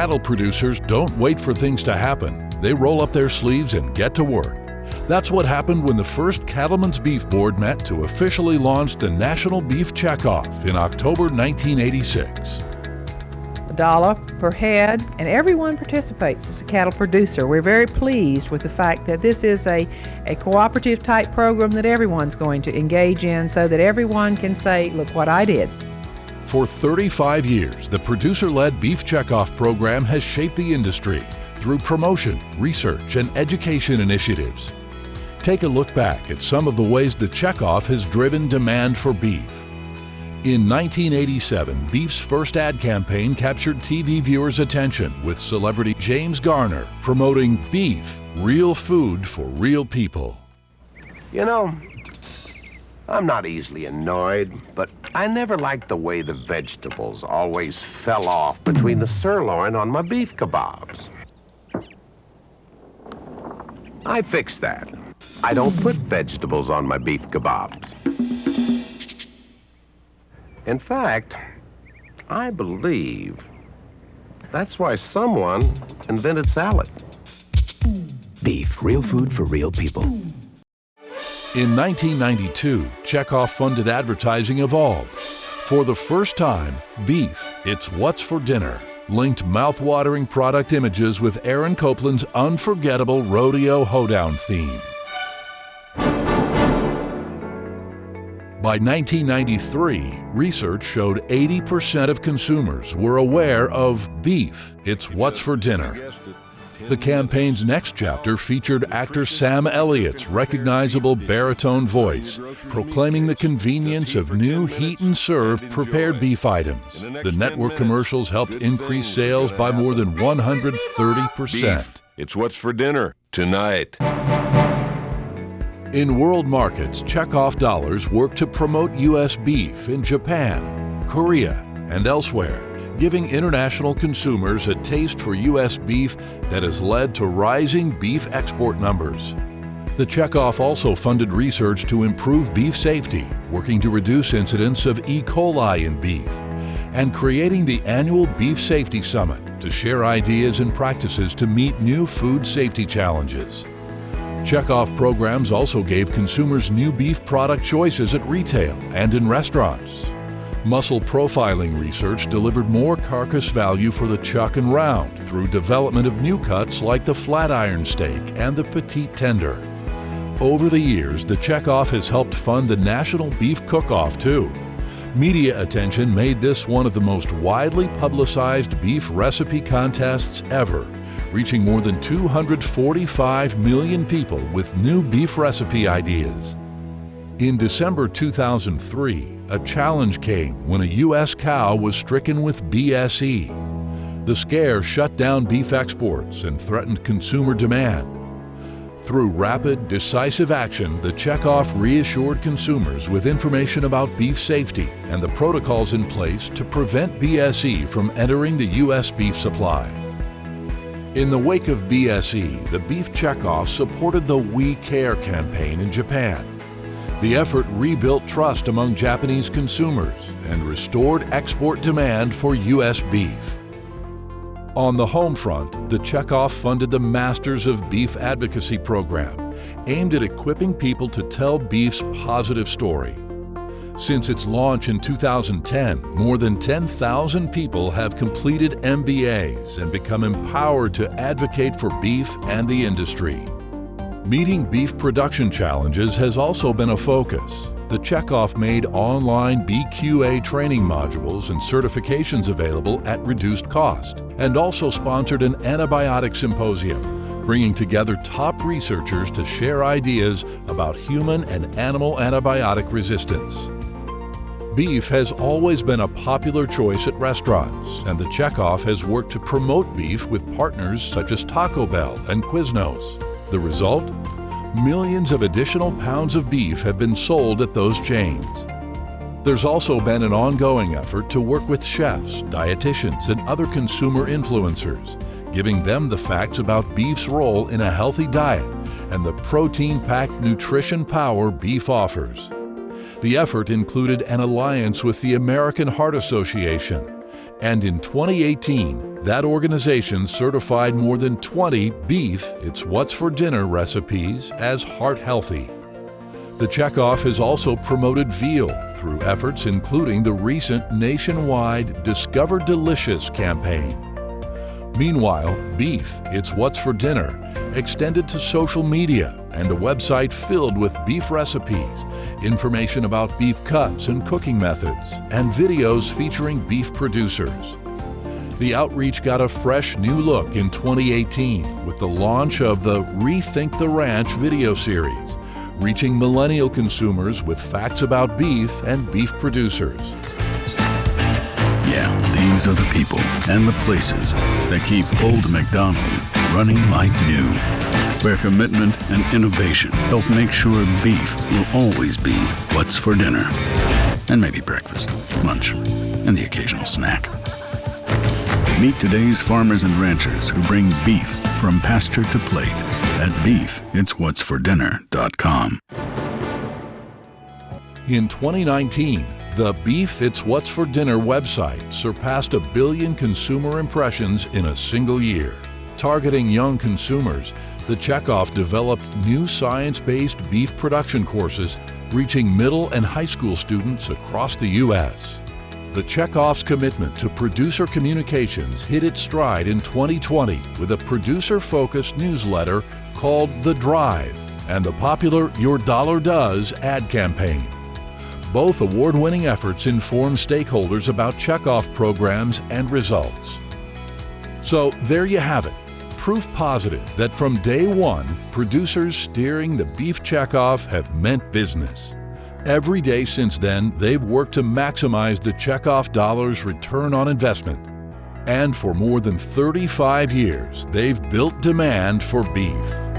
cattle producers don't wait for things to happen. They roll up their sleeves and get to work. That's what happened when the first Cattlemen's Beef Board met to officially launch the National Beef Checkoff in October 1986. $1 per head, and everyone participates as a cattle producer. We're very pleased with the fact that this is a cooperative type program that everyone's going to engage in so that everyone can say, look what I did. For 35 years, the producer-led Beef Checkoff program has shaped the industry through promotion, research, and education initiatives. Take a look back at some of the ways the Checkoff has driven demand for beef. In 1987, Beef's first ad campaign captured TV viewers' attention with celebrity James Garner promoting beef, real food for real people. You know, I'm not easily annoyed, but I never liked the way the vegetables always fell off between the sirloin on my beef kebabs. I fixed that. I don't put vegetables on my beef kebabs. In fact, I believe that's why someone invented salad. Beef, real food for real people. In 1992, Checkoff-funded advertising evolved. For the first time, beef, it's what's for dinner, linked mouth-watering product images with Aaron Copland's unforgettable rodeo hoedown theme. By 1993, research showed 80% of consumers were aware of beef, it's what's for dinner. The campaign's next chapter featured actor Sam Elliott's recognizable baritone voice, proclaiming the convenience of new heat-and-serve prepared beef items. The network commercials helped increase sales by more than 130%. Beef, it's what's for dinner tonight. In world markets, Checkoff dollars work to promote U.S. beef in Japan, Korea, and elsewhere, giving international consumers a taste for U.S. beef that has led to rising beef export numbers. The Checkoff also funded research to improve beef safety, working to reduce incidents of E. coli in beef, and creating the annual Beef Safety Summit to share ideas and practices to meet new food safety challenges. Checkoff programs also gave consumers new beef product choices at retail and in restaurants. Muscle profiling research delivered more carcass value for the chuck and round through development of new cuts like the flat iron steak and the petite tender. Over the years, the Checkoff has helped fund the National Beef Cook-Off too. Media attention made this one of the most widely publicized beef recipe contests ever, reaching more than 245 million people with new beef recipe ideas. In December 2003, a challenge came when a U.S. cow was stricken with BSE. The scare shut down beef exports and threatened consumer demand. Through rapid, decisive action, the Checkoff reassured consumers with information about beef safety and the protocols in place to prevent BSE from entering the U.S. beef supply. In the wake of BSE, the Beef Checkoff supported the We Care campaign in Japan. The effort rebuilt trust among Japanese consumers and restored export demand for U.S. beef. On the home front, the Checkoff funded the Masters of Beef Advocacy program, aimed at equipping people to tell beef's positive story. Since its launch in 2010, more than 10,000 people have completed MBAs and become empowered to advocate for beef and the industry. Meeting beef production challenges has also been a focus. The Checkoff made online BQA training modules and certifications available at reduced cost, and also sponsored an antibiotic symposium, bringing together top researchers to share ideas about human and animal antibiotic resistance. Beef has always been a popular choice at restaurants, and the Checkoff has worked to promote beef with partners such as Taco Bell and Quiznos. The result? Millions of additional pounds of beef have been sold at those chains. There's also been an ongoing effort to work with chefs, dietitians, and other consumer influencers, giving them the facts about beef's role in a healthy diet and the protein-packed nutrition power beef offers. The effort included an alliance with the American Heart Association, And in 2018, that organization certified more than 20 Beef It's What's for Dinner recipes as heart healthy. The Checkoff has also promoted veal through efforts including the recent nationwide Discover Delicious campaign. Meanwhile, Beef It's What's for Dinner extended to social media and a website filled with beef recipes, information about beef cuts and cooking methods, and videos featuring beef producers. The outreach got a fresh new look in 2018 with the launch of the Rethink the Ranch video series, reaching millennial consumers with facts about beef and beef producers. Yeah, these are the people and the places that keep Old MacDonald running like new, where commitment and innovation help make sure beef will always be what's for dinner, and maybe breakfast, lunch, and the occasional snack. Meet today's farmers and ranchers who bring beef from pasture to plate at beefitswhatsfordinner.com. In 2019, the Beef It's What's for Dinner website surpassed 1 billion consumer impressions in a single year. Targeting young consumers, the Checkoff developed new science-based beef production courses reaching middle and high school students across the U.S. The Checkoff's commitment to producer communications hit its stride in 2020 with a producer-focused newsletter called The Drive and the popular Your Dollar Does ad campaign. Both award-winning efforts inform stakeholders about Checkoff programs and results. So there you have it, proof positive that from day one, producers steering the Beef Checkoff have meant business. Every day since then, they've worked to maximize the Checkoff dollar's return on investment. And for more than 35 years, they've built demand for beef.